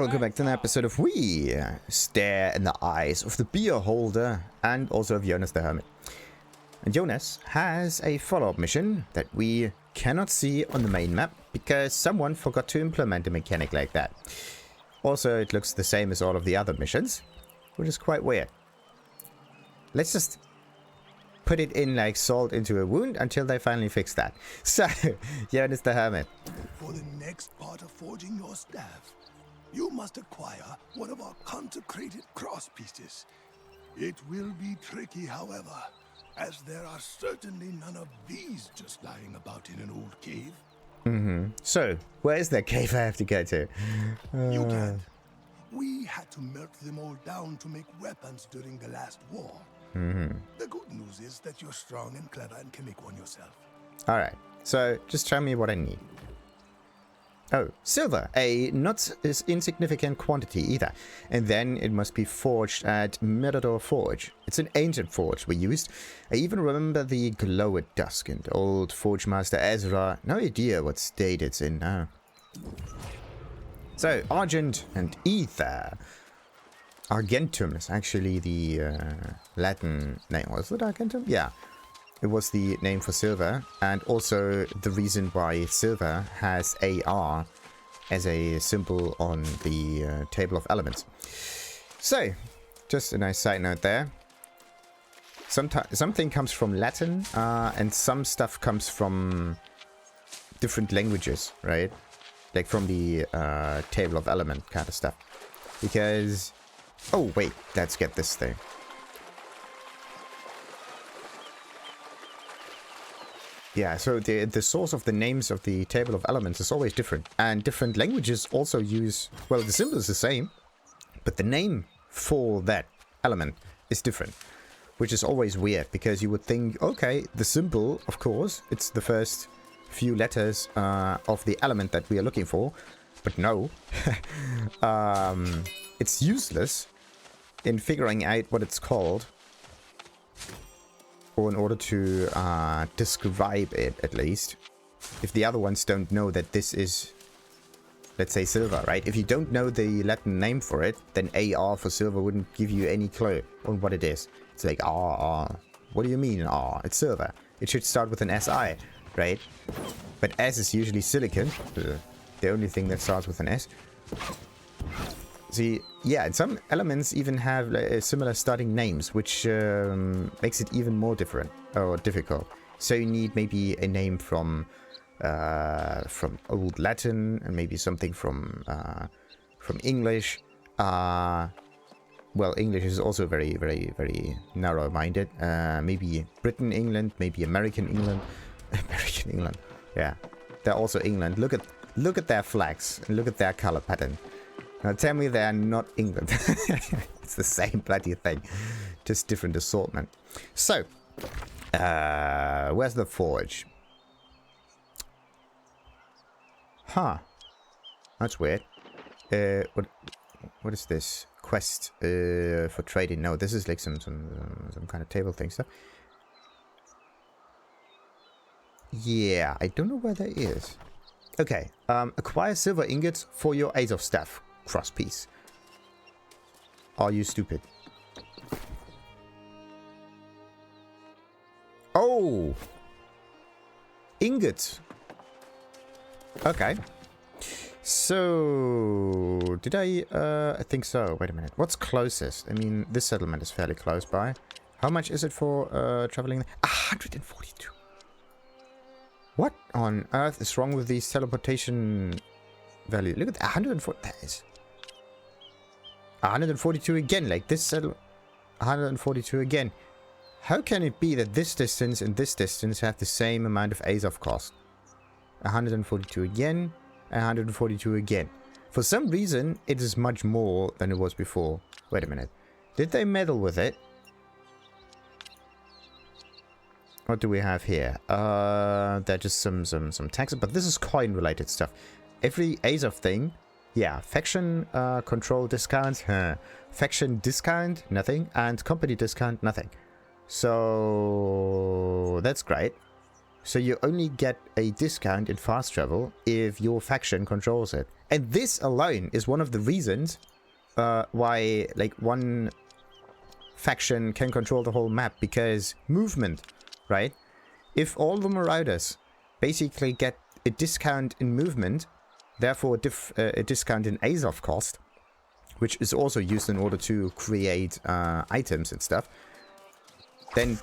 welcome back to an episode of We Stare in the Eyes of the Beer Holder and also of Yonas the Hermit. And Yonas has a follow-up mission that we cannot see on the main map because someone forgot to implement a mechanic like that. Also, it looks the same as all of the other missions, which is quite weird. Let's just put it in like salt into a wound until they finally fix that. So, Yonas the Hermit. For the next part of forging your staff, you must acquire one of our consecrated cross pieces. It will be tricky, however, as there are certainly none of these just lying about in an old cave. So, where is that cave I have to go to? You can't. We had to melt them all down to make weapons during the last war. The good news is that you're strong and clever and can make one yourself. Alright, so just tell me what I need. Oh, silver, a not as insignificant quantity either. And then it must be forged at Mirador Forge. It's an ancient forge we used. I even remember the glow at dusk and old Forgemaster Ezra. No idea what state it's in now. So, Argent and Aether. Argentum is actually the Latin name. Was it Argentum? Yeah. It was the name for silver, and also the reason why silver has AR as a symbol on the table of elements. So, just a nice side note there. Something comes from Latin, and some stuff comes from different languages, right? Like from the table of element kind of stuff. Because... oh, wait, let's get this thing. Yeah, so the source of the names of the table of elements is always different. And different languages also use... well, the symbol is the same, but the name for that element is different. Which is always weird, because you would think, okay, the symbol, of course, it's the first few letters of the element that we are looking for. But no. It's useless in figuring out what it's called. Or in order to describe it, at least. If the other ones don't know that this is, let's say, silver, right? If you don't know the Latin name for it, then AR for silver wouldn't give you any clue on what it is. It's like, what do you mean, it's silver. It should start with an SI, right? But S is usually silicon, the only thing that starts with an S. See, yeah, and some elements even have similar starting names, which makes it even more different or difficult. So you need maybe a name from Old Latin, and maybe something from English. Well, English is also very, very, very narrow-minded. Maybe Britain, England, maybe American England, American England. Yeah, they're also England. Look at their flags and look at their color pattern. Now tell me they're not England. It's the same bloody thing. Just different assortment. So, where's the forge? Huh. That's weird. What is this? Quest for trading. No, this is like some kind of table thing stuff. Yeah, I don't know where that is. Okay. Acquire silver ingots for your Azoth Staff. Crosspiece. Are you stupid? Oh! Ingots. Okay. So... did I think so. Wait a minute. What's closest? I mean, this settlement is fairly close by. How much is it for traveling? 142. What on earth is wrong with these teleportation value? Look at that. 140. That is... 142 again, like this settle 142 again. How can it be that this distance and this distance have the same amount of Azoth cost? 142 again, 142 again. For some reason, it is much more than it was before. Wait a minute. Did they meddle with it? What do we have here? They're just some taxes, but this is coin-related stuff. Every Azoth thing... yeah, faction control discount, faction discount, nothing, and company discount, nothing. So that's great. So you only get a discount in fast travel if your faction controls it. And this alone is one of the reasons why like one faction can control the whole map, because movement, right? If all the Marauders basically get a discount in movement, therefore a discount in Azoth cost, which is also used in order to create items and stuff, then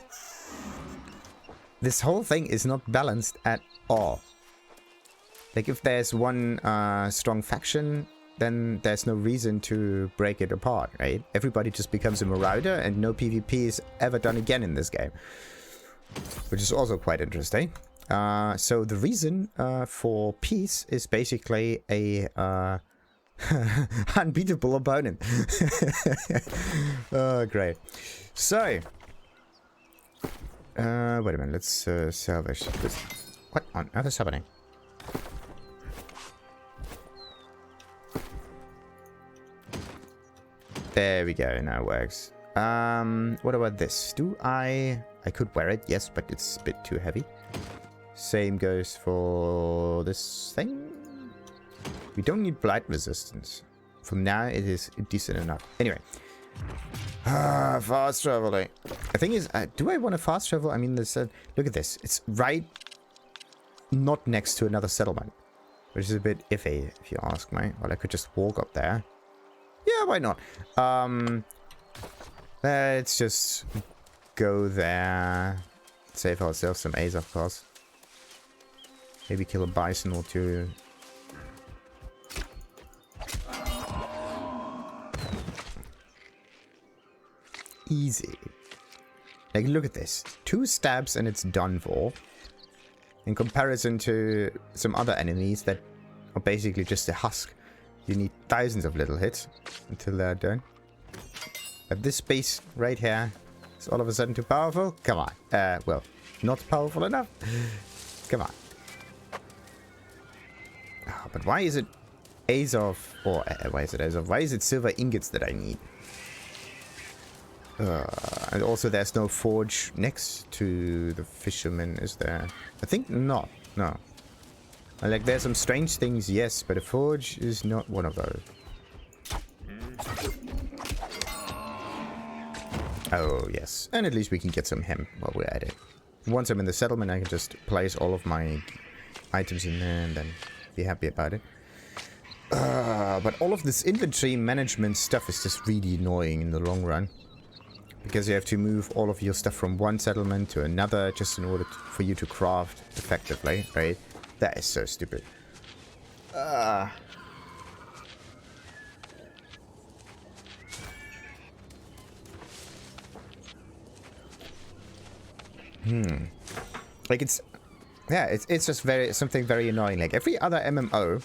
this whole thing is not balanced at all. Like, if there's one strong faction, then there's no reason to break it apart, right? Everybody just becomes a Marauder and no PvP is ever done again in this game. Which is also quite interesting. So the reason for peace is basically a unbeatable opponent. Oh, great. So, wait a minute, let's salvage this. What on earth is happening? There we go, now it works. What about this? I could wear it, yes, but it's a bit too heavy. Same goes for this thing. We don't need blight resistance. For now, it is decent enough. Anyway. Fast traveling. The thing is, do I want to fast travel? I mean, look at this. It's right not next to another settlement, which is a bit iffy, if you ask me. Well, I could just walk up there. Yeah, why not? Let's just go there. Save ourselves some Azoth cost. Maybe kill a bison or two. Easy. Like, look at this. 2 stabs and it's done for. In comparison to some other enemies that are basically just a husk. You need thousands of little hits until they're done. But this space right here is all of a sudden too powerful. Come on. Well, not powerful enough. Come on. Oh, but why is it Azoth? Or why is it Azoth? Why is it silver ingots that I need? And also there's no forge next to the fisherman, is there? I think not. No. Like, there's some strange things, yes, but a forge is not one of those. Oh, yes. And at least we can get some hemp while we're at it. Once I'm in the settlement, I can just place all of my items in there and then be happy about it. But all of this inventory management stuff is just really annoying in the long run. Because you have to move all of your stuff from one settlement to another just in order for you to craft effectively, right? That is so stupid. Like, it's... Yeah, it's just something very annoying. Like, every other MMO...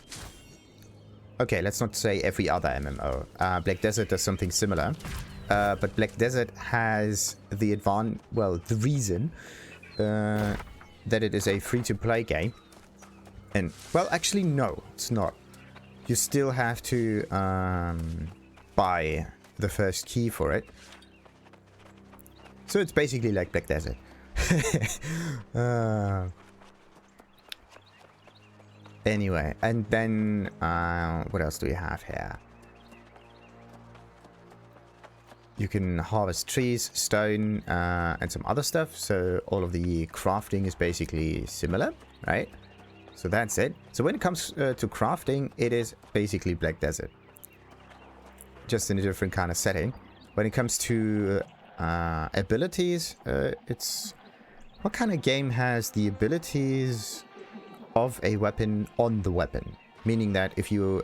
Okay, let's not say every other MMO. Black Desert does something similar. But Black Desert has the the reason that it is a free-to-play game. And, well, actually, no, it's not. You still have to buy the first key for it. So it's basically like Black Desert. Anyway, and then what else do we have here? You can harvest trees, stone, and some other stuff. So all of the crafting is basically similar, right? So that's it. So when it comes to crafting, it is basically Black Desert. Just in a different kind of setting. When it comes to abilities, it's... What kind of game has the abilities of a weapon on the weapon? Meaning that if you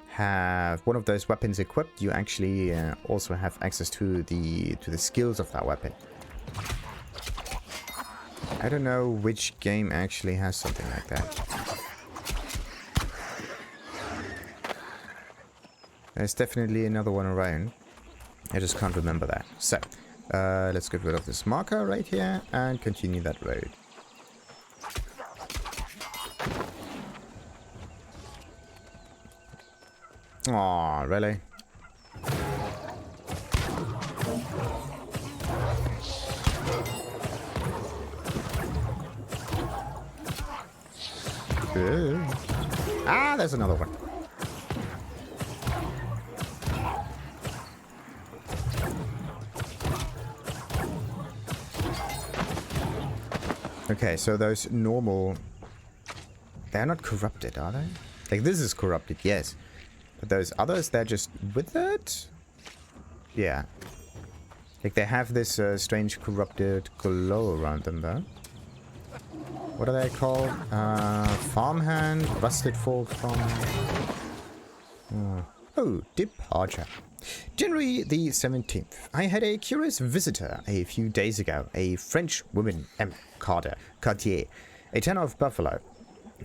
have one of those weapons equipped, you actually also have access to the skills of that weapon. I don't know which game actually has something like that. There's definitely another one around. I just can't remember that. So, let's get rid of this marker right here and continue that road. Aw, really? Ah, there's another one. Okay, so those normal... They're not corrupted, are they? Like, this is corrupted, yes. But those others, they're just withered? Yeah. Like, they have this strange corrupted glow around them, though. What are they called? Farmhand? Rusted fork farmhand? Oh, departure. January the 17th. I had a curious visitor a few days ago. A French woman, M. Cartier. A tenor of Buffalo.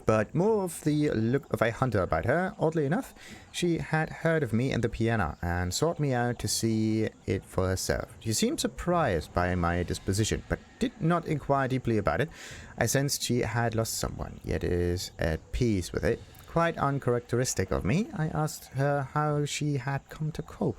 But more of the look of a hunter about her. Oddly enough, she had heard of me and the piano and sought me out to see it for herself. She seemed surprised by my disposition, but did not inquire deeply about it. I sensed she had lost someone, yet is at peace with it. Quite uncharacteristic of me, I asked her how she had come to cope.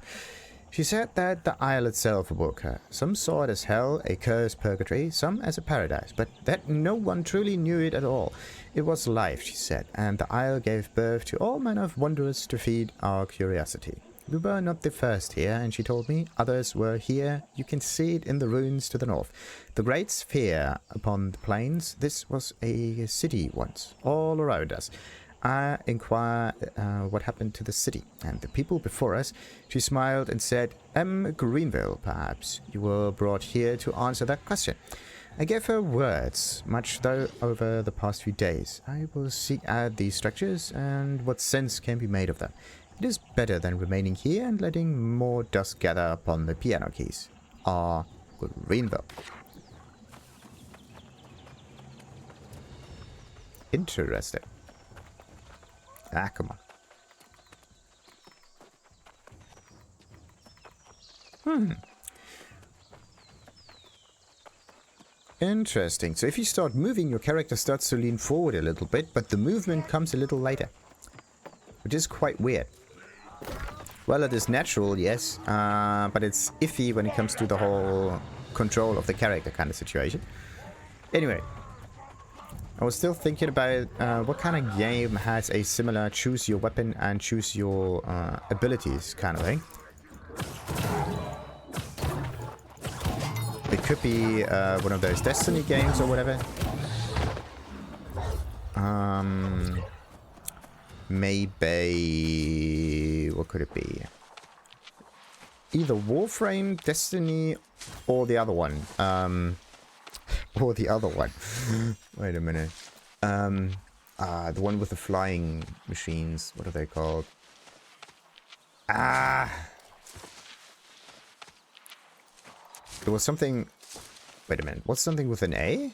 She said that the isle itself awoke her. Some saw it as hell, a cursed purgatory, some as a paradise, but that no one truly knew it at all. It was life, she said, and the isle gave birth to all manner of wonders to feed our curiosity. We were not the first here, and she told me others were here. You can see it in the ruins to the north. The great sphere upon the plains. This was a city once, all around us. I inquired what happened to the city and the people before us. She smiled and said, Greenville, perhaps. You were brought here to answer that question. I gave her words, much though over the past few days. I will seek out these structures and what sense can be made of them. It is better than remaining here and letting more dust gather upon the piano keys. R. Greenville. Interesting. Ah, come on. Interesting. So if you start moving, your character starts to lean forward a little bit, but the movement comes a little later. Which is quite weird. Well, it is natural, yes, but it's iffy when it comes to the whole control of the character kind of situation. Anyway. I was still thinking about what kind of game has a similar choose your weapon and choose your abilities kind of thing. It could be one of those Destiny games or whatever. Maybe... what could it be? Either Warframe, Destiny, or the other one. Or the other one. Wait a minute. The one with the flying machines. What are they called? There was something... Wait a minute. What's something with an A?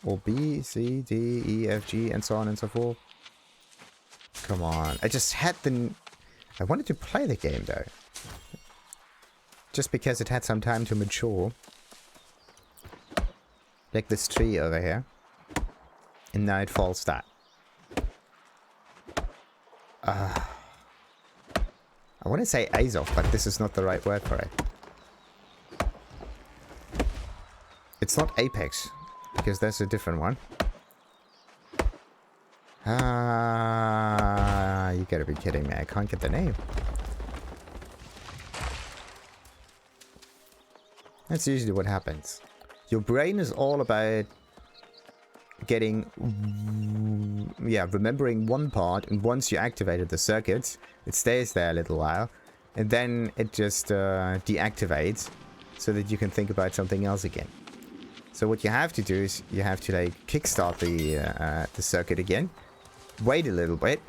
Or B, C, D, E, F, G, and so on and so forth? Come on. I just had the... I wanted to play the game, though. Just because it had some time to mature. Like this tree over here. And now it falls that. I want to say Azoth, but this is not the right word for it. It's not Apex, because that's a different one. You gotta be kidding me. I can't get the name. That's usually what happens. Your brain is all about getting, remembering one part, and once you activated the circuits, it stays there a little while, and then it just deactivates, so that you can think about something else again. So what you have to do is you have to like kickstart the circuit again, wait a little bit,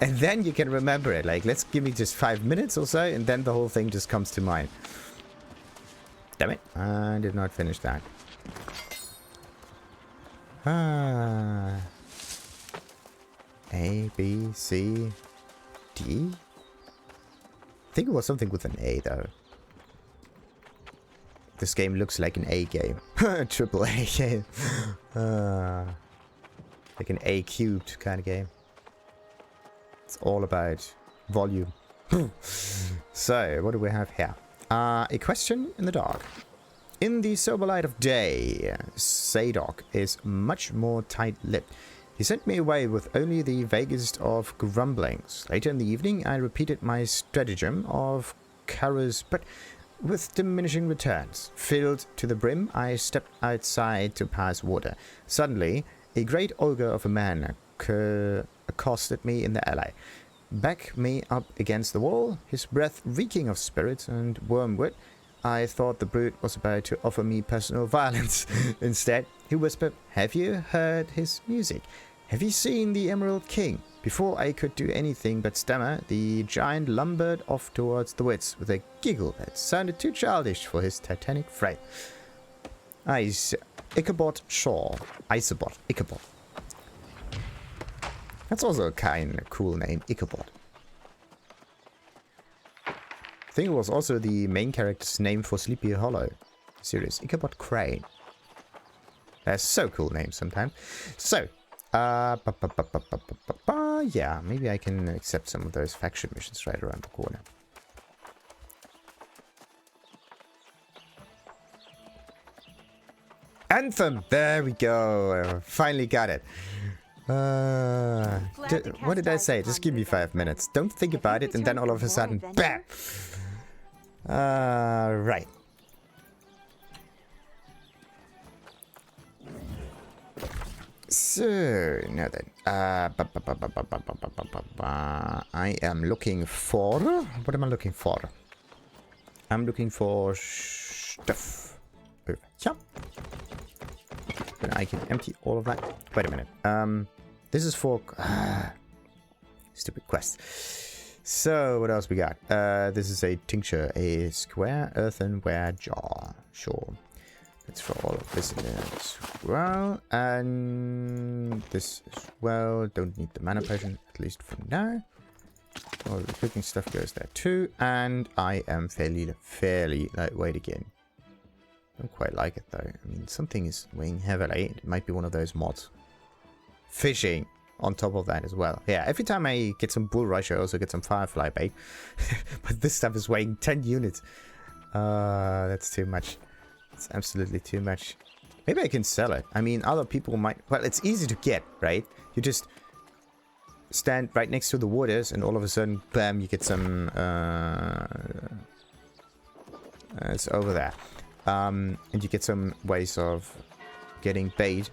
and then you can remember it. Like, let's give me just 5 minutes or so, and then the whole thing just comes to mind. Damn it, I did not finish that. A, B, C, D? I think it was something with an A, though. This game looks like an A game. Triple A game. Like an A cubed kind of game. It's all about volume. So, what do we have here? A question in the dark. In the sober light of day, Zadok is much more tight-lipped. He sent me away with only the vaguest of grumblings. Later in the evening, I repeated my stratagem of Kara's, but with diminishing returns. Filled to the brim, I stepped outside to pass water. Suddenly, a great ogre of a man accosted me in the alley. Back me up against the wall, his breath reeking of spirits and wormwood. I thought the brute was about to offer me personal violence. Instead, he whispered, "Have you heard his music? Have you seen the Emerald King?" Before I could do anything but stammer, the giant lumbered off towards the woods with a giggle that sounded too childish for his titanic frame. Ichabod Shaw. Ichabod. That's also a kind of cool name, Ichabod. I think it was also the main character's name for Sleepy Hollow series, Ichabod Crane. That's so cool names sometimes. So, yeah, maybe I can accept some of those faction missions right around the corner. Anthem! There we go. Finally got it. What did I say? Just give me 5 minutes. Don't think about it, and then all of a sudden, BAM! Right. So, now then. I am looking for... What am I looking for? I'm looking for stuff. Over here. Then I can empty all of that. Wait a minute. This is for... stupid quest. So, what else we got? This is a tincture. A square earthenware jar. Sure. Let's throw all of this in there as well. And this as well. Don't need the mana potion, at least for now. All the cooking stuff goes there too. And I am fairly lightweight again. Don't quite like it though. I mean, something is weighing heavily. It might be one of those mods. Fishing on top of that as well. Yeah, every time I get some bull rush, I also get some firefly bait. But this stuff is weighing 10 units. That's too much. It's absolutely too much. Maybe I can sell it. I mean, other people might... Well, it's easy to get, right? You just stand right next to the waters and all of a sudden, bam, you get some... it's over there. And you get some ways of getting bait.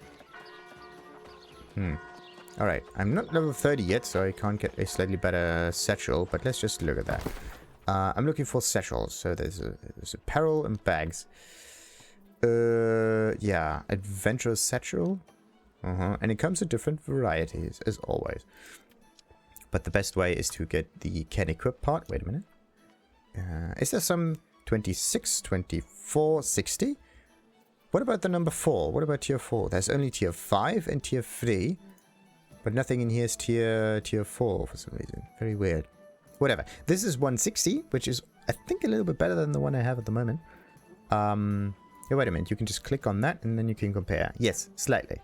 Alright, I'm not level 30 yet, so I can't get a slightly better satchel, but let's just look at that. I'm looking for satchels, so there's apparel and bags. Yeah, adventurous satchel. And it comes in different varieties, as always. But the best way is to get the can equip part. Wait a minute. Is there some 26, 24, 60? What about the number 4? What about tier 4? There's only tier 5 and tier 3. But nothing in here is tier 4 for some reason. Very weird. Whatever. This is 160, which is, I think, a little bit better than the one I have at the moment. Yeah, wait a minute. You can just click on that and then you can compare. Yes, slightly.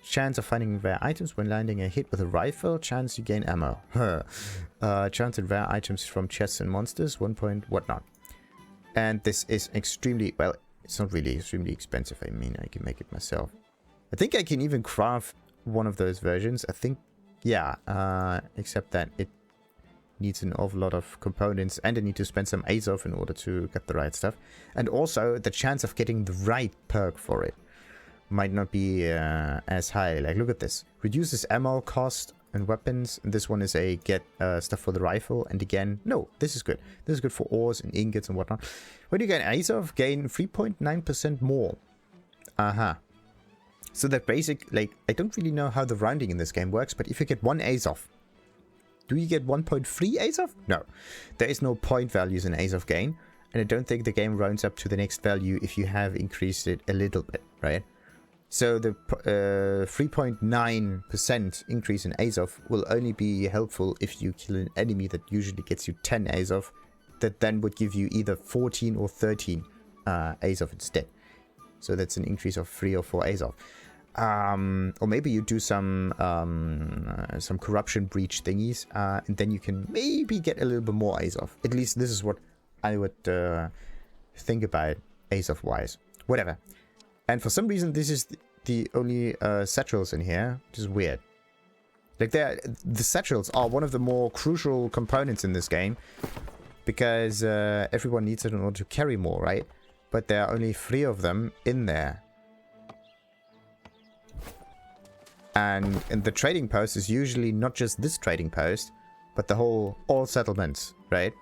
Chance of finding rare items when landing a hit with a rifle. Chance you gain ammo. Chance at rare items from chests and monsters. 1 point whatnot. And this is extremely... Well, it's not really extremely expensive. I mean, I can make it myself. I think I can even craft one of those versions. I think... Yeah. Except that it needs an awful lot of components, and I need to spend some Azoth in order to get the right stuff. And also, the chance of getting the right perk for it might not be as high. Like, look at this. Reduces ammo cost and weapons. And this one is a get stuff for the rifle. And again, no, this is good. This is good for ores and ingots and whatnot. When you get Azoth, gain 3.9% more. So that basic, like, I don't really know how the rounding in this game works, but if you get 1 Azoth, do you get 1.3 Azoth? No. There is no point values in Azoth gain. And I don't think the game rounds up to the next value if you have increased it a little bit, right? So the 3.9% increase in Azoth will only be helpful if you kill an enemy that usually gets you 10 Azoth. That then would give you either 14 or 13 Azoth instead. So that's an increase of 3 or 4 Azoth. Or maybe you do some corruption breach thingies, and then you can maybe get a little bit more Azoth. At least this is what I would think about Azoth wise. Whatever. And for some reason, this is the only satchels in here, which is weird. Like, the satchels are one of the more crucial components in this game. Because everyone needs it in order to carry more, right? But there are only 3 of them in there. And the trading post is usually not just this trading post, but the whole, all settlements, right?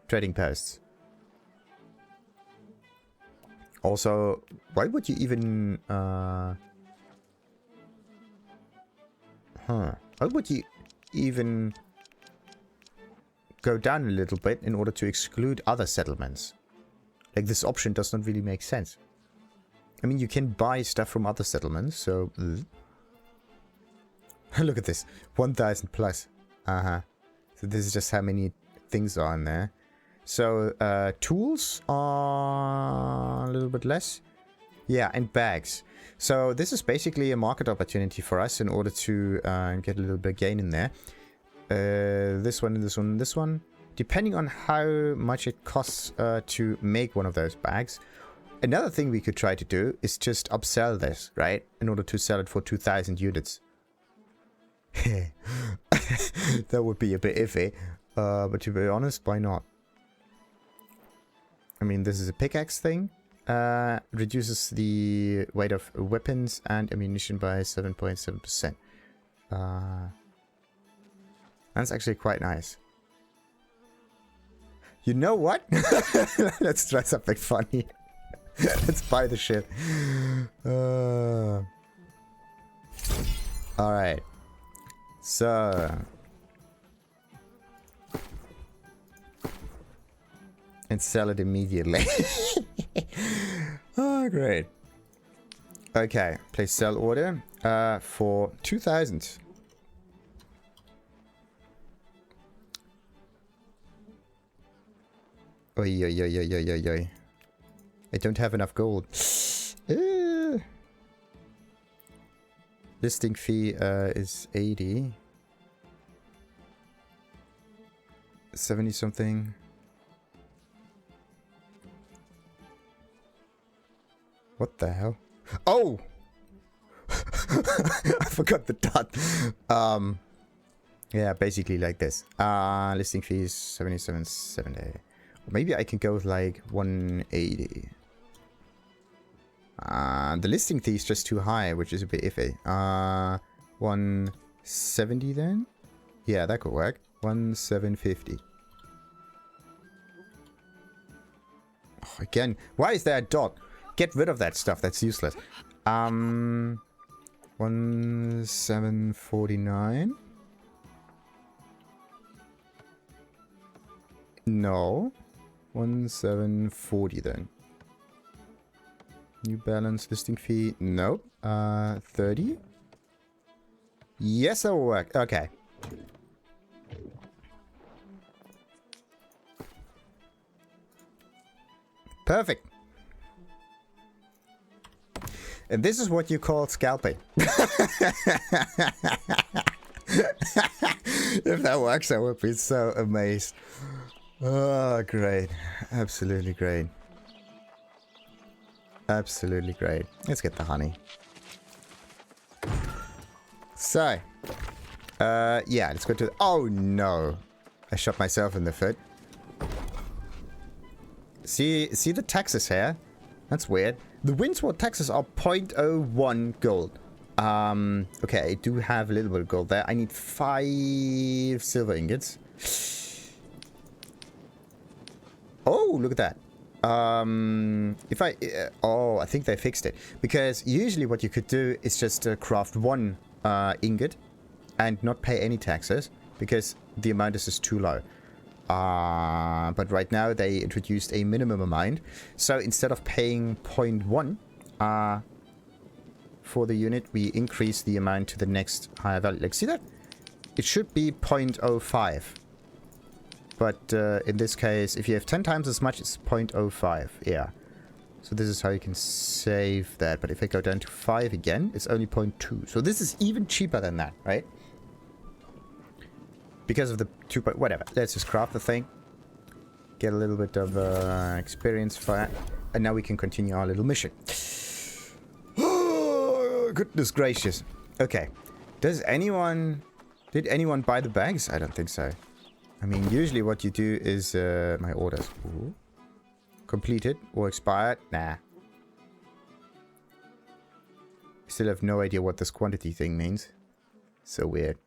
Trading posts. Also, why would you even... Why would you even go down a little bit in order to exclude other settlements? Like, this option does not really make sense. I mean, you can buy stuff from other settlements, so... Look at this. 1,000 plus. So this is just how many things are in there. So, tools are a little bit less. Yeah, and bags. So this is basically a market opportunity for us in order to get a little bit of gain in there. This one, this one, this one. Depending on how much it costs to make one of those bags. Another thing we could try to do is just upsell this, right? In order to sell it for 2,000 units. That would be a bit iffy. But to be honest, why not? I mean, this is a pickaxe thing. Reduces the weight of weapons and ammunition by 7.7%. That's actually quite nice. You know what? Let's try something funny. Let's buy the shit. Alright. So. And sell it immediately. Oh, great. Okay. Place sell order for 2,000. Oi, oi, oi, oi, oi, oi, oi. I don't have enough gold. Listing fee is 80. 70 something. What the hell? Oh! I forgot the dot. Yeah, basically like this. Listing fee is 77.70. Maybe I can go with like 180. The listing fee is just too high, which is a bit iffy. 170 then? Yeah, that could work. 1,750. Oh, again, why is there a dot? Get rid of that stuff. That's useless. 1,749. No. 1,740 then. New balance listing fee. Nope. 30. Yes, that will work. Okay. Perfect. And this is what you call scalping. If that works, I would be so amazed. Oh, great. Absolutely great. Absolutely great. Let's get the honey. So. Yeah, let's go to... Oh, no. I shot myself in the foot. See the taxes here? That's weird. The Windsward taxes are 0.01 gold. Okay, I do have a little bit of gold there. I need 5 silver ingots. Oh, look at that. If I... oh, I think they fixed it. Because usually what you could do is just craft 1 ingot and not pay any taxes. Because the amount is just too low. But right now they introduced a minimum amount. So instead of paying 0.1 for the unit, we increase the amount to the next higher value. Like, see that? It should be 0.05. But in this case, if you have 10 times as much, it's 0.05. Yeah. So this is how you can save that. But if I go down to 5 again, it's only 0.2. So this is even cheaper than that, right? Because of the 2. Whatever. Let's just craft the thing. Get a little bit of experience for that. And now we can continue our little mission. Oh, goodness gracious. Okay. Did anyone buy the bags? I don't think so. I mean, usually what you do is my orders. Ooh. Completed or expired? Nah. Still have no idea what this quantity thing means. So weird.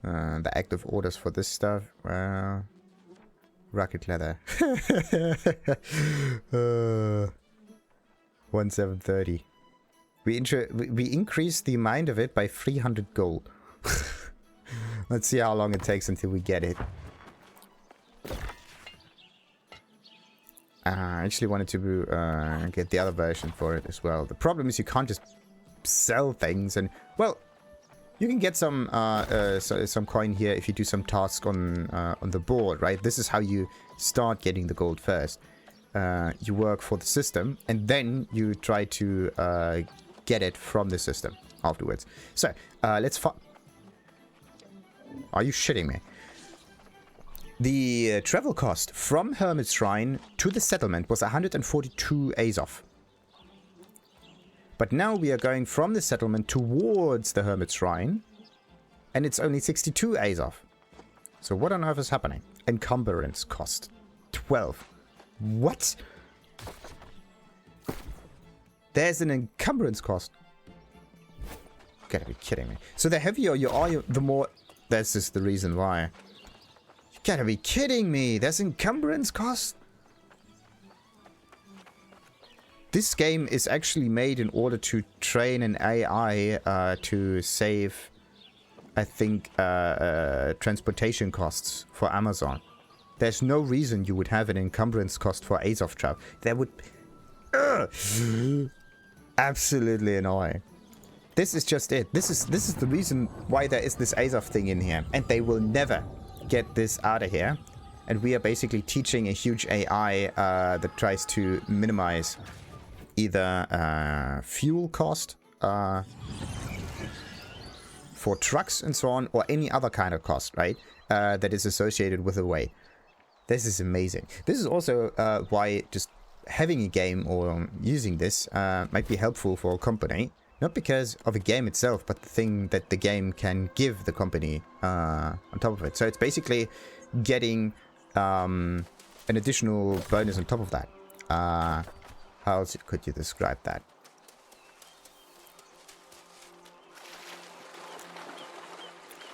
The active orders for this stuff. Rocket leather. 1730. We increased the amount of it by 300 gold. Let's see how long it takes until we get it. I actually wanted to get the other version for it as well. The problem is you can't just sell things, and well, you can get some coin here if you do some task on the board, right? This is how you start getting the gold first. You work for the system, and then you try to get it from the system afterwards. So let's Are you shitting me? The travel cost from Hermit's Shrine to the settlement was 142 Azoth. But now we are going from the settlement towards the Hermit's Shrine, and it's only 62 Azoth. So what on earth is happening? Encumbrance Cost 12. What? There's an encumbrance cost. You gotta be kidding me. So the heavier you are, the more... This is the reason why. You gotta be kidding me. There's encumbrance cost. This game is actually made in order to train an AI to save, I think, transportation costs for Amazon. There's no reason you would have an encumbrance cost for Azoth travel. That would... absolutely annoying. This is just it. This is the reason why there is this Azoth thing in here. And they will never get this out of here. And we are basically teaching a huge AI that tries to minimize either fuel cost for trucks and so on, or any other kind of cost, right? That is associated with the way. This is amazing. This is also why just having a game or using this might be helpful for a company. Not because of a game itself, but the thing that the game can give the company on top of it. So it's basically getting an additional bonus on top of that. How else could you describe that?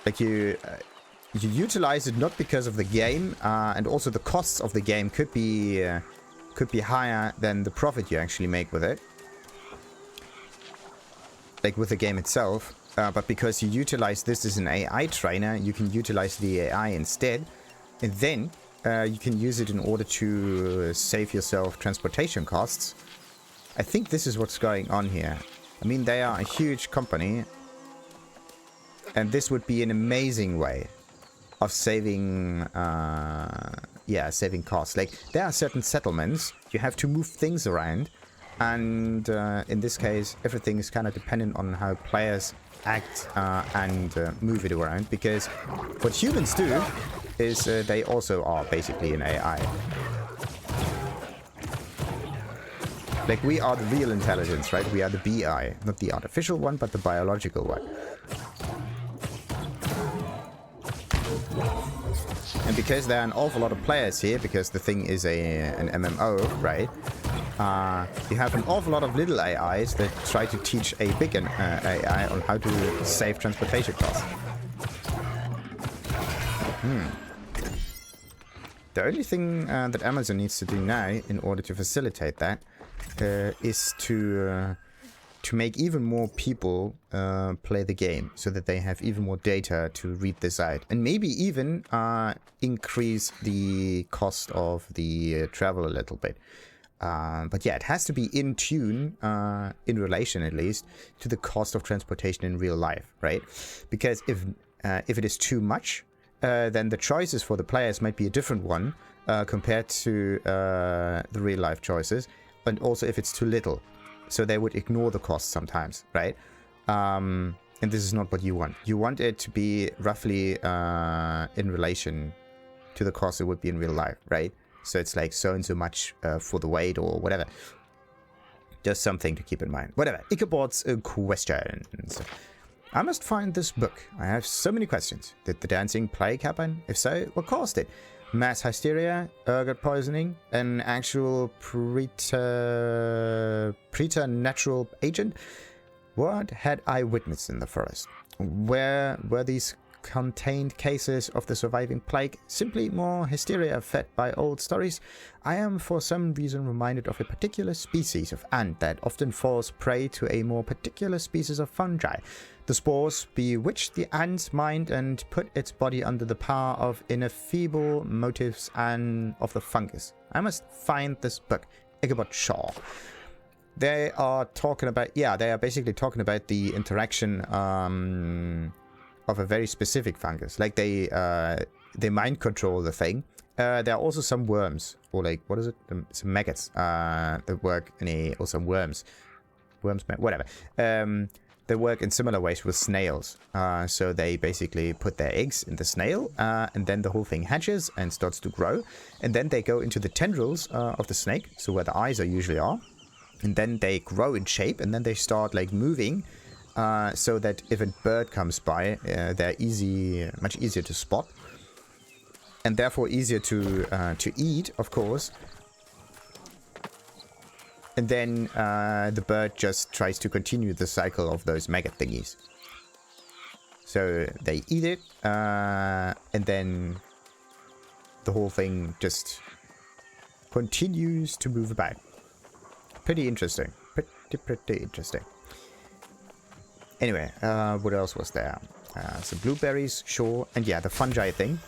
Like you utilize it not because of the game, and also the costs of the game could be higher than the profit you actually make with it. Like with the game itself, but because you utilize this as an AI trainer, you can utilize the AI instead, and then you can use it in order to save yourself transportation costs. I think this is what's going on here. I mean, they are a huge company, and this would be an amazing way of saving, saving costs. Like, there are certain settlements, you have to move things around, and in this case, everything is kind of dependent on how players act and move it around, because what humans do is they also are basically an AI. Like, we are the real intelligence, right? We are the BI, not the artificial one, but the biological one. And because there are an awful lot of players here, because the thing is an MMO, right? You have an awful lot of little AIs that try to teach a big AI on how to save transportation costs. The only thing that Amazon needs to do now in order to facilitate that is to make even more people play the game, so that they have even more data to read this out, and maybe even increase the cost of the travel a little bit. But yeah, it has to be in tune, in relation at least, to the cost of transportation in real life, right? Because if it is too much, then the choices for the players might be a different one compared to the real life choices, and also if it's too little. So they would ignore the cost sometimes, right? And this is not what you want. You want it to be roughly in relation to the cost it would be in real life, right? So it's like so and so much for the weight or whatever. Just something to keep in mind. Whatever. Ichabod's questions. I must find this book. I have so many questions. Did the dancing plague happen? If so, what caused it? Mass hysteria, ergot poisoning, an actual preternatural agent? What had I witnessed in the forest? Where were these contained cases of the surviving plague simply more hysteria fed by old stories? I am for some reason reminded of a particular species of ant that often falls prey to a more particular species of fungi. The spores bewitch the ant's mind and put its body under the power of ineffable motives and of the fungus. I must find this book. Ichabod Shaw. They are talking about, yeah, they are basically talking about the interaction of a very specific fungus. Like they mind control the thing. There are also some worms, or like, what is it? Some maggots that work in or some worms, whatever. They work in similar ways with snails. So they basically put their eggs in the snail, and then the whole thing hatches and starts to grow. And then they go into the tendrils of the snake, so where the eyes usually are. And then they grow in shape, and then they start like moving, so that if a bird comes by, they're much easier to spot, and therefore easier to eat, of course. And then the bird just tries to continue the cycle of those maggot thingies. So they eat it, and then the whole thing just continues to move about. Pretty interesting. Pretty interesting. Anyway, what else was there? Some blueberries, sure. And yeah, the fungi thing.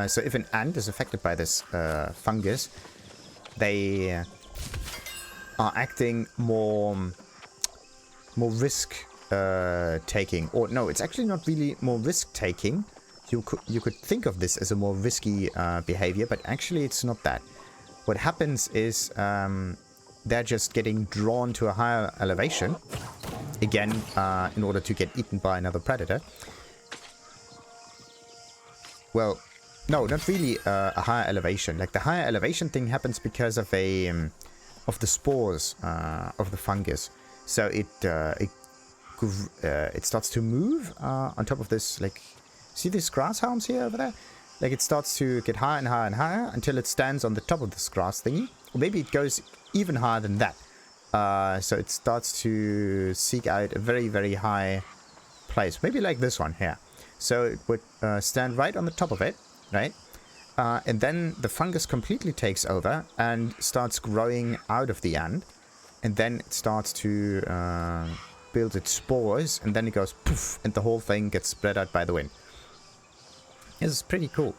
So if an ant is affected by this fungus, they are acting more risk taking. Or no, it's actually not really more risk taking. You could think of this as a more risky behavior, but actually it's not that. What happens is they're just getting drawn to a higher elevation, again, in order to get eaten by another predator. Well, no, not really a higher elevation. Like the higher elevation thing happens because of the spores of the fungus. So it starts to move on top of this. Like, see these grass halms here over there? Like it starts to get higher and higher and higher until it stands on the top of this grass thingy. Or maybe it goes even higher than that. So it starts to seek out a very, very high place. Maybe like this one here. So it would stand right on the top of it, right? And then the fungus completely takes over and starts growing out of the ant. And then it starts to build its spores. And then it goes poof, and the whole thing gets spread out by the wind. This is pretty cool.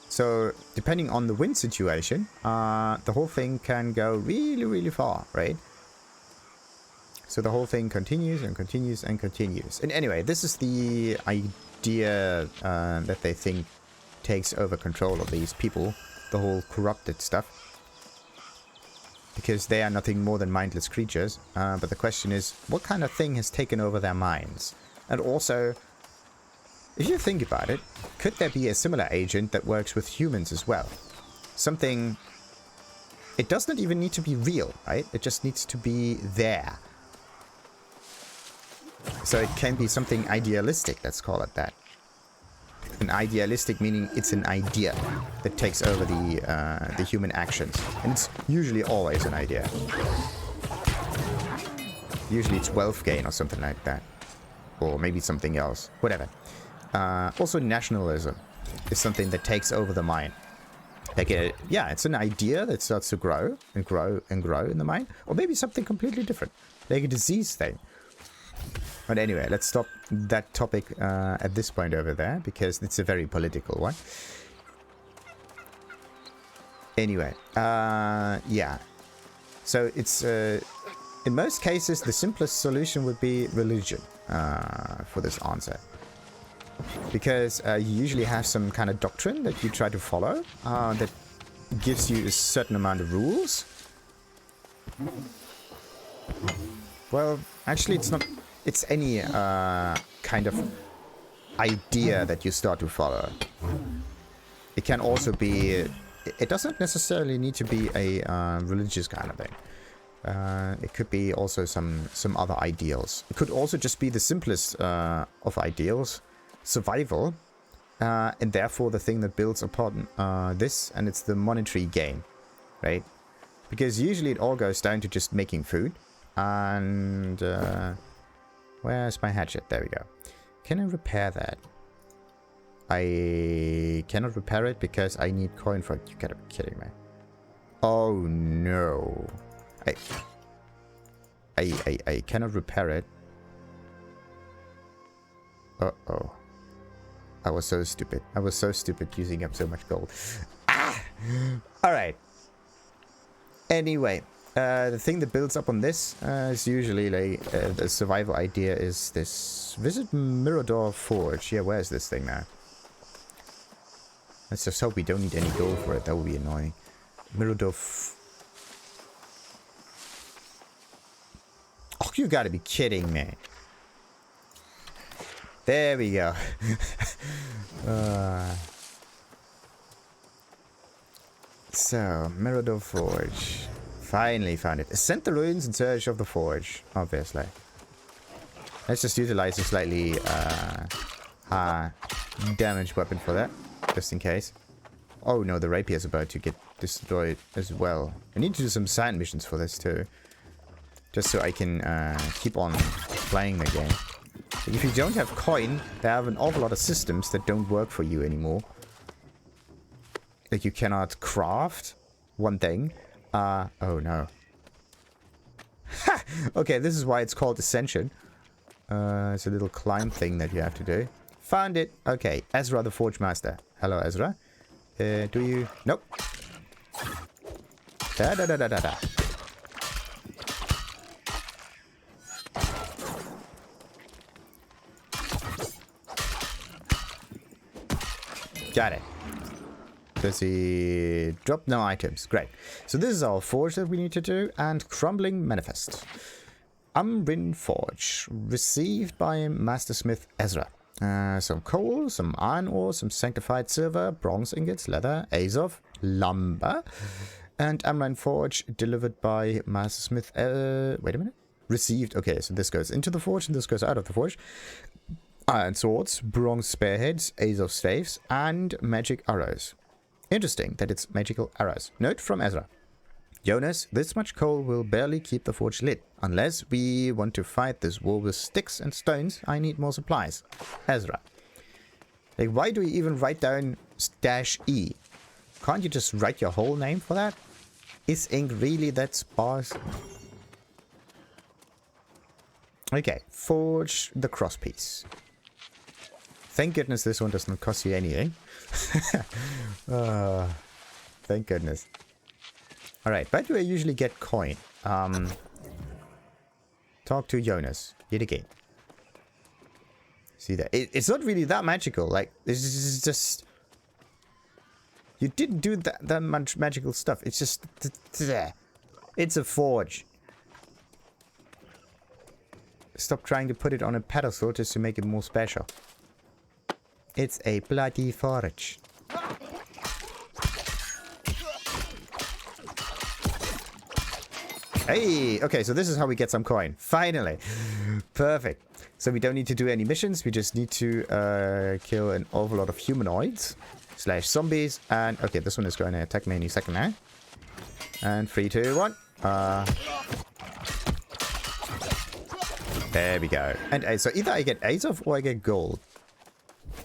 So, depending on the wind situation, the whole thing can go really, really far, right? So the whole thing continues and continues and continues. And anyway, this is the idea that they think takes over control of these people, the whole corrupted stuff. Because they are nothing more than mindless creatures. But the question is, what kind of thing has taken over their minds? And also, if you think about it, could there be a similar agent that works with humans as well? Something... It doesn't even need to be real, right? It just needs to be there. So it can be something idealistic, let's call it that. An idealistic meaning it's an idea that takes over the human actions. And it's usually always an idea. Usually it's wealth gain or something like that. Or maybe something else. Whatever. Also, nationalism is something that takes over the mind. Like, yeah, it's an idea that starts to grow and grow and grow in the mind. Or maybe something completely different. Like a disease thing. But anyway, let's stop that topic at this point over there, because it's a very political one. Anyway, yeah. So it's, in most cases, the simplest solution would be religion for this answer. Because you usually have some kind of doctrine that you try to follow that gives you a certain amount of rules. Well, actually it's not... It's any kind of idea that you start to follow. It can also be... It doesn't necessarily need to be a religious kind of thing. It could be also some other ideals. It could also just be the simplest of ideals, survival, and therefore the thing that builds upon this, and it's the monetary gain, right? Because usually it all goes down to just making food. And where's my hatchet? There we go. Can I repair that? I cannot repair it because I need coin for it. You gotta be kidding me. Oh no. I cannot repair it. Uh-oh. I was so stupid. I was so stupid using up so much gold. Ah! Alright. Anyway, the thing that builds up on this is usually like the survival idea is this. Visit Mirador Forge. Yeah, where's this thing now? Let's just hope we don't need any gold for it. That would be annoying. Mirador. Oh, you gotta be kidding me. There we go. So, Mirador Forge. Finally found it. Ascend the ruins in search of the forge, obviously. Let's just utilize a slightly damaged weapon for that, just in case. Oh no, the rapier is about to get destroyed as well. I need to do some sand missions for this too. Just so I can keep on playing the game. But if you don't have coin, there have an awful lot of systems that don't work for you anymore. Like you cannot craft one thing. Oh no. Ha! Okay, this is why it's called Ascension. It's a little climb thing that you have to do. Found it. Okay, Ezra the Forgemaster. Hello, Ezra. Do you... Nope. Da-da-da-da-da-da. Got it. Does he drop no items? Great. So this is our forge that we need to do, and crumbling manifest. Umbrin Forge, received by Mastersmith Ezra. Some coal, some iron ore, some sanctified silver, bronze ingots, leather, Azoth, lumber, and Umbrin Forge delivered by Mastersmith. Wait a minute. Received. Okay, so this goes into the forge and this goes out of the forge. Iron swords, bronze spearheads, Azoth staffs, and magic arrows. Interesting that it's magical arrows. Note from Ezra. Yonas, this much coal will barely keep the forge lit. Unless we want to fight this war with sticks and stones, I need more supplies. Ezra. Like, why do we even write down -E? Can't you just write your whole name for that? Is ink really that sparse? Okay, forge the crosspiece. Thank goodness this one does not cost you anything. Thank goodness. Alright, where do I usually get coin? Talk to Yonas. Yet again. See that? It's not really that magical. Like, this is just... You didn't do that much magical stuff. It's just... It's a forge. Stop trying to put it on a pedestal just to make it more special. It's a bloody forge. Hey! Okay, so this is how we get some coin. Finally! Perfect. So we don't need to do any missions. We just need to kill an awful lot of humanoids. / zombies. And, okay, this one is going to attack me any second now. And 3, 2, 1. There we go. And so either I get Azoth or I get gold.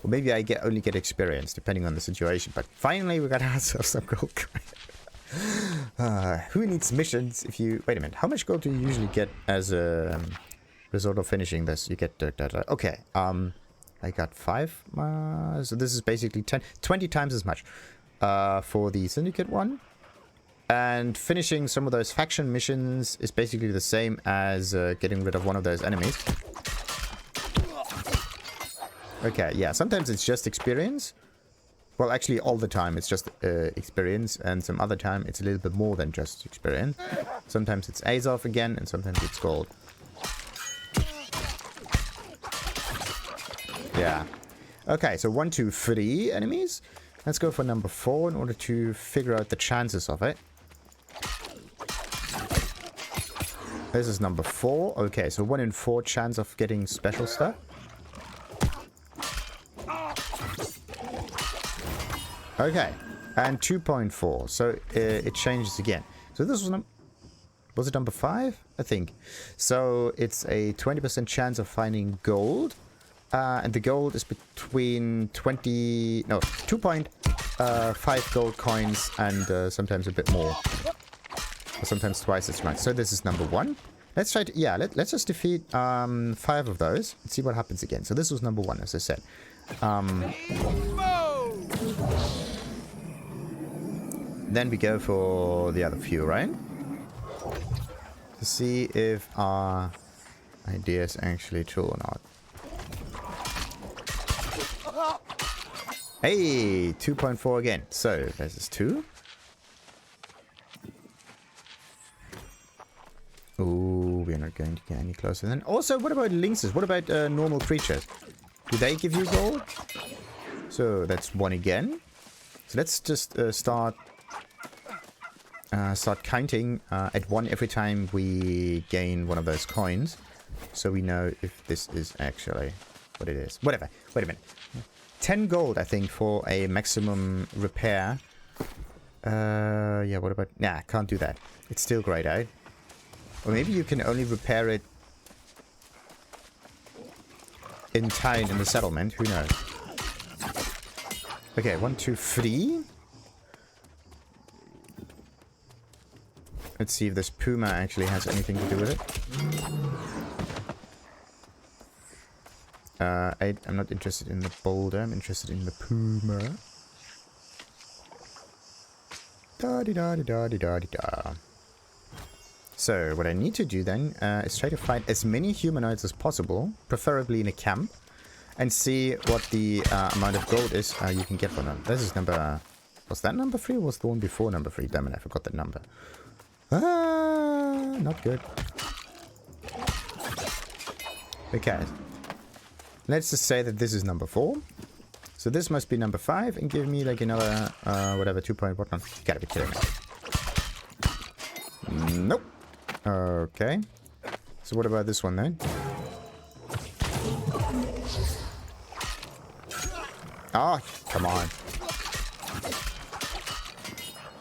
Or maybe I only get experience, depending on the situation. But finally, we got ourselves some gold. Who needs missions if you... Wait a minute. How much gold do you usually get as a result of finishing this? You get... Okay. I got 5. So this is basically 20 times as much for the Syndicate one. And finishing some of those faction missions is basically the same as getting rid of one of those enemies. Okay, yeah, sometimes it's just experience. Well, actually, all the time it's just experience, and some other time it's a little bit more than just experience. Sometimes it's Azoth again, and sometimes it's gold. Yeah. Okay, so 1, 2, 3 enemies. Let's go for number 4 in order to figure out the chances of it. This is number 4. Okay, so 1 in 4 chance of getting special stuff. Okay, and 2.4. So it changes again. So this was it number 5? I think. So it's a 20% chance of finding gold. And the gold is between 2.5 gold coins and sometimes a bit more. Or sometimes twice as much. So this is number 1. Let's try to, yeah, let's just defeat 5 of those and see what happens again. So this was number 1, as I said. Then we go for the other few, right? To see if our idea is actually true or not. Hey, 2.4 again. So this is 2. Ooh, we're not going to get any closer then. Also, what about lynxes? What about normal creatures? Do they give you gold? So that's 1 again. So let's just start counting at 1 every time we gain one of those coins. So we know if this is actually what it is. Whatever. Wait a minute. 10 gold, I think, for a maximum repair. Yeah, what about... Nah, can't do that. It's still grayed out. Or maybe you can only repair it in town, in the settlement. Who knows? Okay, 1, 2, 3. Let's see if this puma actually has anything to do with it. I'm not interested in the boulder. I'm interested in the puma. Da-di-da-di-da-di-da-di-da. So, what I need to do then is try to find as many humanoids as possible, preferably in a camp, and see what the amount of gold is you can get from them. This is number... Was that number 3 or was the one before number 3? Damn it, I forgot that number. Ah, not good. Okay. Let's just say that this is number 4. So this must be number 5 and give me like another, whatever, 2 point what? No, you gotta be kidding me. Nope. Okay. So what about this one then? Oh, come on.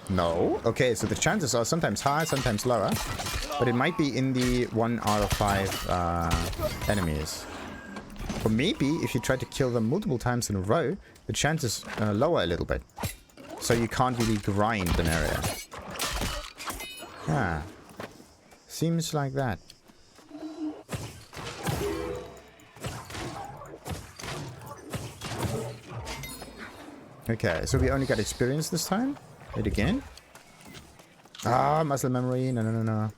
No. Okay, so the chances are sometimes high, sometimes lower. But it might be in the 1 out of 5 enemies. Or maybe if you try to kill them multiple times in a row, the chances lower a little bit. So you can't really grind an area. Yeah. Seems like that. Okay, so we only got experience this time. Wait again. Ah, muscle memory. No, no, no, no.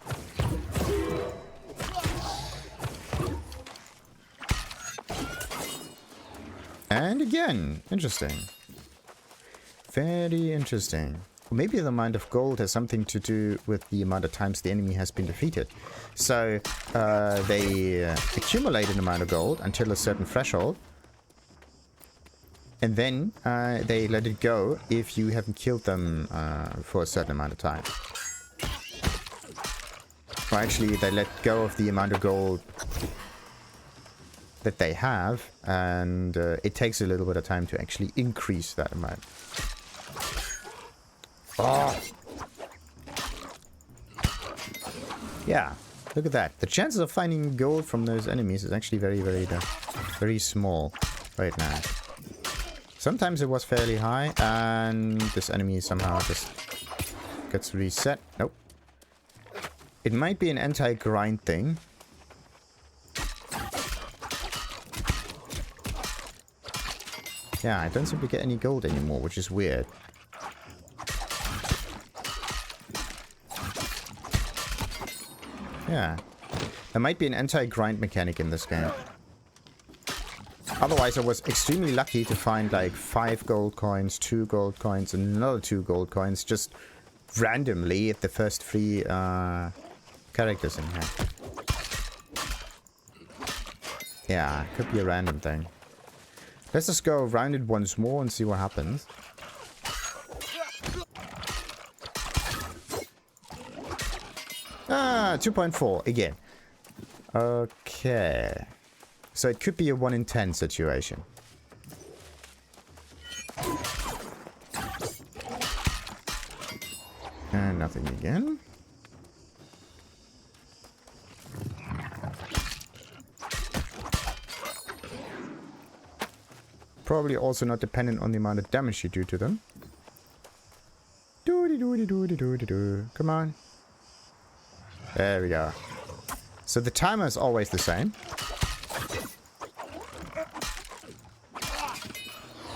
And again. Interesting. Very interesting. Maybe the amount of gold has something to do with the amount of times the enemy has been defeated. So they accumulate an amount of gold until a certain threshold. And then they let it go if you haven't killed them for a certain amount of time. Or actually, they let go of the amount of gold that they have. And it takes a little bit of time to actually increase that amount. Oh. Yeah, look at that. The chances of finding gold from those enemies is actually very, very small right now. Sometimes it was fairly high, and this enemy somehow just gets reset. Nope. It might be an anti-grind thing. Yeah, I don't seem to get any gold anymore, which is weird. Yeah. There might be an anti-grind mechanic in this game. Otherwise, I was extremely lucky to find like 5 gold coins, 2 gold coins, and another 2 gold coins just randomly at the first 3 characters in here. Yeah, could be a random thing. Let's just go around it once more and see what happens. Ah, 2.4 again. Okay. So it could be a 1 in 10 situation. And nothing again. Probably also not dependent on the amount of damage you do to them. Come on. There we go. So the timer is always the same.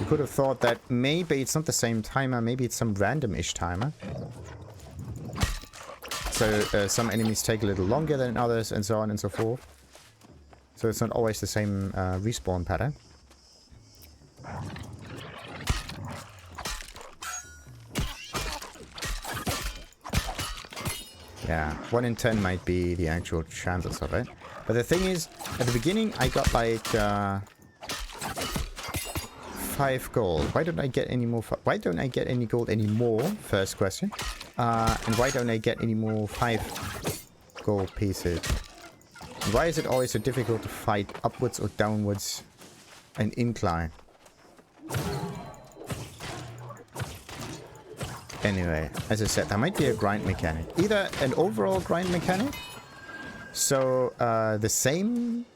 You could have thought that maybe it's not the same timer, maybe it's some random-ish timer. So some enemies take a little longer than others and so on and so forth. So it's not always the same respawn pattern. Yeah, 1 in 10 might be the actual chances of it. But the thing is, at the beginning I got like 5 gold. Why don't I get any more? Why don't I get any gold anymore? First question. And why don't I get any more 5 gold pieces? And why is it always so difficult to fight upwards or downwards an incline? Anyway, as I said, there might be a grind mechanic. Either an overall grind mechanic. So, the same...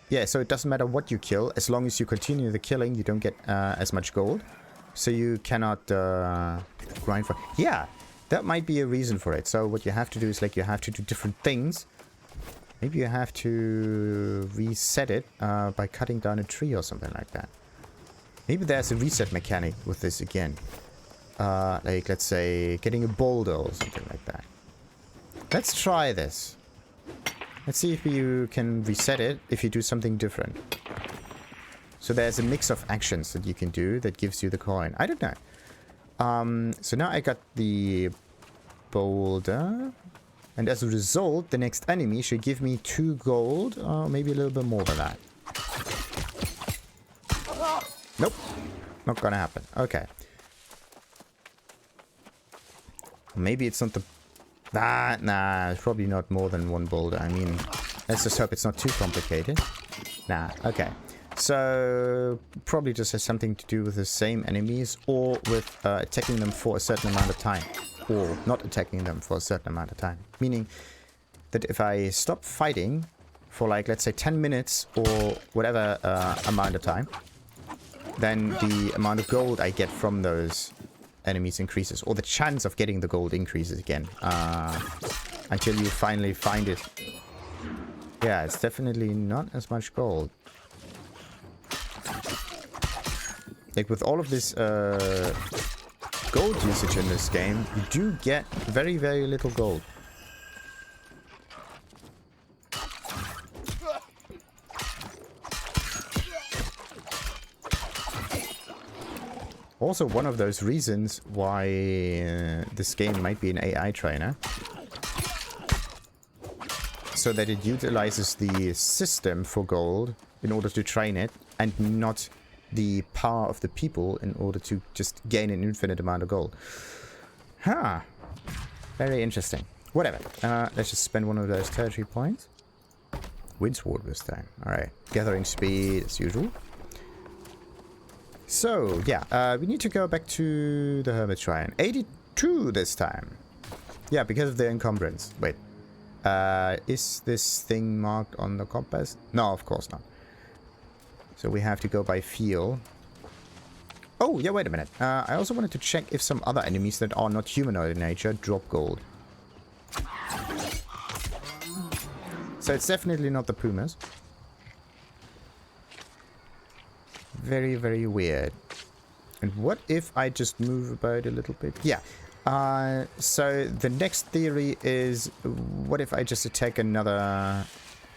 Yeah, so it doesn't matter what you kill. As long as you continue the killing, you don't get as much gold. So you cannot grind for... Yeah, that might be a reason for it. So what you have to do is, like, you have to do different things. Maybe you have to reset it by cutting down a tree or something like that. Maybe there's a reset mechanic with this again. Like, let's say, getting a boulder or something like that. Let's try this. Let's see if you can reset it if you do something different. So there's a mix of actions that you can do that gives you the coin. I don't know. So now I got the boulder. And as a result, the next enemy should give me 2 gold. Or maybe a little bit more than that. Nope. Not gonna happen. Okay. Maybe it's not the... Nah, it's probably not more than 1 boulder. I mean, let's just hope it's not too complicated. Nah, okay. So, probably just has something to do with the same enemies, or with attacking them for a certain amount of time. Or not attacking them for a certain amount of time. Meaning that if I stop fighting for, like, let's say 10 minutes or whatever amount of time, then the amount of gold I get from those enemies increases, or the chance of getting the gold increases again, until you finally find it. Yeah, it's definitely not as much gold. Like, with all of this gold usage in this game, you do get very, very little gold. Also, one of those reasons why this game might be an AI trainer. So that it utilizes the system for gold in order to train it, and not the power of the people in order to just gain an infinite amount of gold. Huh. Very interesting. Whatever. Let's just spend one of those territory points. Windsward this time. Alright. Gathering speed as usual. So, yeah, we need to go back to the Hermit Shrine. 82 this time. Yeah, because of the encumbrance. Wait. Is this thing marked on the compass? No, of course not. So we have to go by feel. Oh, yeah, wait a minute. I also wanted to check if some other enemies that are not humanoid in nature drop gold. So it's definitely not the pumas. Very, very weird. And what if I just move about a little bit? Yeah. So the next theory is, what if I just attack another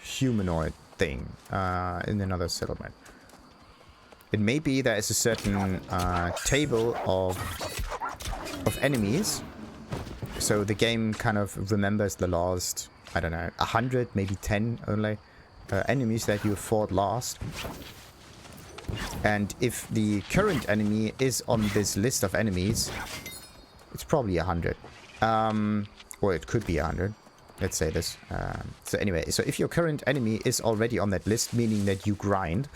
humanoid thing in another settlement? It may be there is a certain table of enemies. So the game kind of remembers the last, I don't know, 100, maybe 10 only enemies that you fought last. And if the current enemy is on this list of enemies, it's probably 100. Or it could be 100. let's say this. So anyway, so if your current enemy is already on that list, meaning that you grind,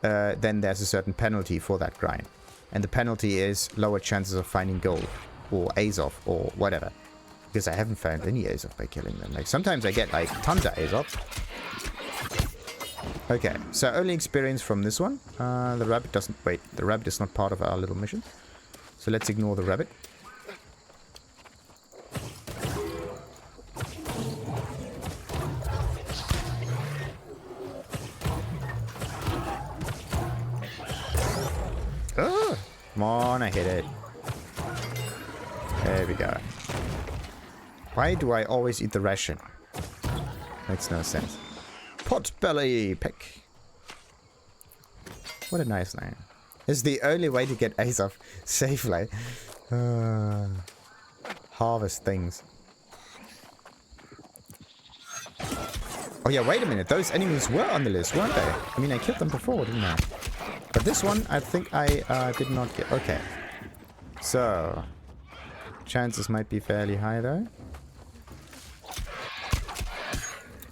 then there's a certain penalty for that grind. And the penalty is lower chances of finding gold, or Azoth, or whatever. Because I haven't found any Azoth by killing them. Like, sometimes I get, like, tons of Azoth. Okay, so only experience from this one. The rabbit doesn't... Wait, the rabbit is not part of our little mission. So let's ignore the rabbit. Oh, come on, I hit it. There we go. Why do I always eat the ration? Makes no sense. Potbelly pick. What a nice name. It's the only way to get Azoth safely. Harvest things. Oh yeah, wait a minute. Those enemies were on the list, weren't they? I mean, I killed them before, didn't I? But this one, I think I did not get... Okay. So... chances might be fairly high, though.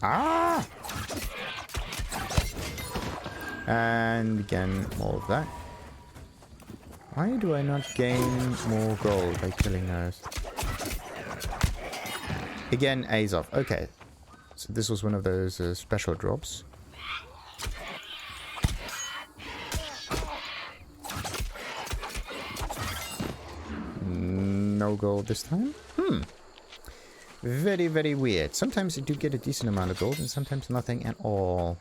Ah! And again, more of that. Why do I not gain more gold by killing those? Again, Azoth. Okay. So this was one of those special drops. No gold this time. Very, very weird. Sometimes you do get a decent amount of gold and sometimes nothing at all.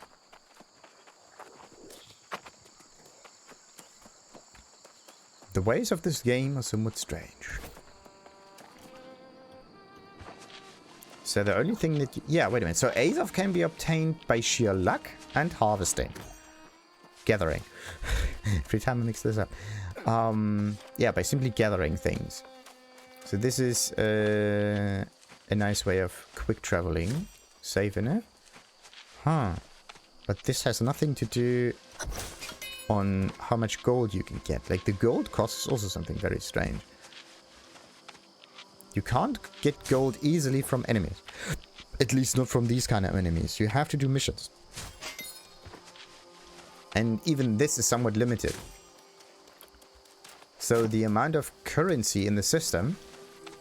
The ways of this game are somewhat strange. So the only thing that... yeah, wait a minute. So Azoth can be obtained by sheer luck and harvesting. Gathering. Every time I mix this up. Yeah, by simply gathering things. So this is a nice way of quick traveling. Safe enough. Huh. But this has nothing to do on how much gold you can get. Like, the gold cost is also something very strange. You can't get gold easily from enemies. At least not from these kind of enemies. You have to do missions. And even this is somewhat limited. So the amount of currency in the system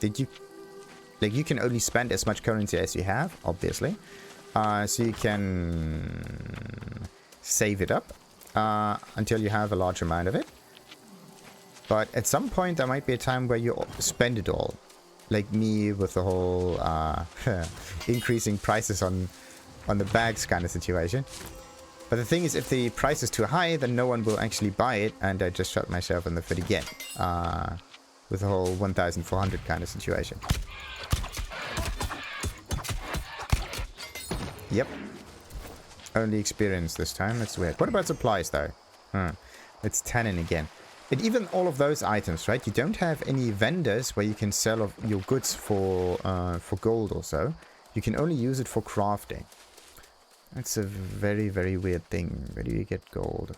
that you... like, you can only spend as much currency as you have, obviously. So you can save it up until you have a large amount of it. But at some point there might be a time where you spend it all. Like me with the whole increasing prices on the bags kind of situation. But the thing is, if the price is too high, then no one will actually buy it, and I just shot myself in the foot again. With the whole 1,400 kind of situation. Yep. Only experience this time. That's weird. What about supplies, though? It's tannin again. And even all of those items, right? You don't have any vendors where you can sell your goods for gold or so. You can only use it for crafting. That's a very, very weird thing. Where do you get gold?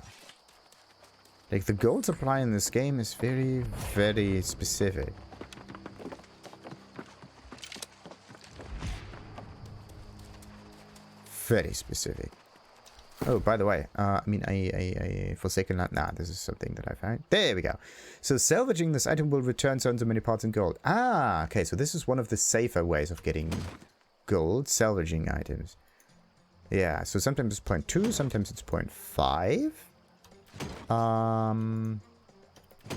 Like, the gold supply in this game is very, very specific. Very specific. Oh, by the way, I mean, I forsaken land. Nah, this is something that I found. There we go. So salvaging this item will return so and so many parts in gold. Ah, okay. So this is one of the safer ways of getting gold, salvaging items. Yeah. So sometimes it's 0.2, sometimes it's 0.5.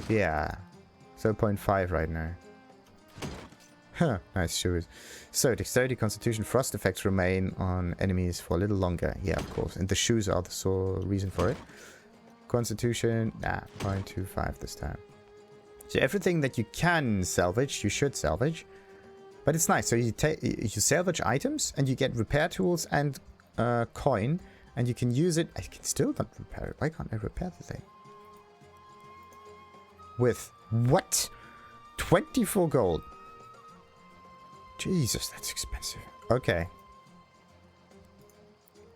Yeah. So 0.5 right now. Huh, nice shoes. So, dexterity, constitution, frost effects remain on enemies for a little longer. Yeah, of course. And the shoes are the sole reason for it. Constitution, nah, 0.25 this time. So everything that you can salvage, you should salvage. But it's nice. So you salvage items and you get repair tools and coin. And you can use it. I can still not repair it. Why can't I repair the thing? With what? 24 gold. Jesus, that's expensive. Okay.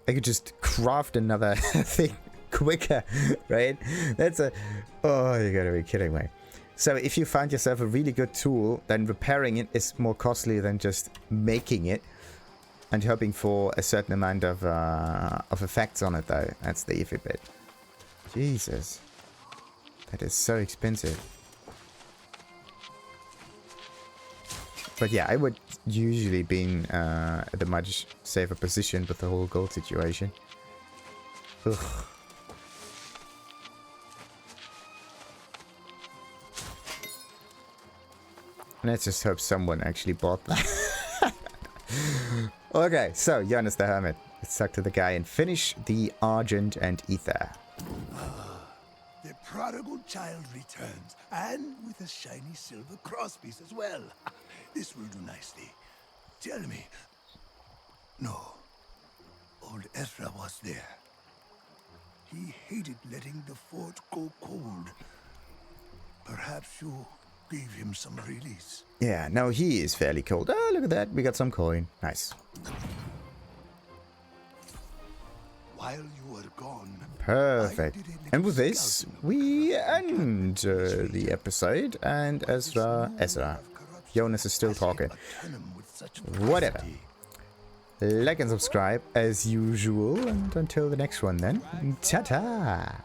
I could just craft another thing quicker, right? That's a... oh, you gotta be kidding me. So if you find yourself a really good tool, then repairing it is more costly than just making it. And hoping for a certain amount of effects on it, though. That's the iffy bit. Jesus. That is so expensive. But yeah, I would usually be in at a much safer position with the whole gold situation. Ugh. Let's just hope someone actually bought that. Okay, so Yonas the Hermit. Let's talk to the guy and finish the Argent and Aether. The prodigal child returns, and with a shiny silver crosspiece as well. This will do nicely. Tell me. No. Old Ezra was there. He hated letting the forge go cold. Perhaps you gave him some release. Yeah, no, he is fairly cold. Oh, look at that. We got some coin. Nice. While you were gone, Perfect. And with this, we end the episode. And Ezra. Yonas is still talking. Whatever. Like and subscribe as usual. And until the next one then. Ta-ta.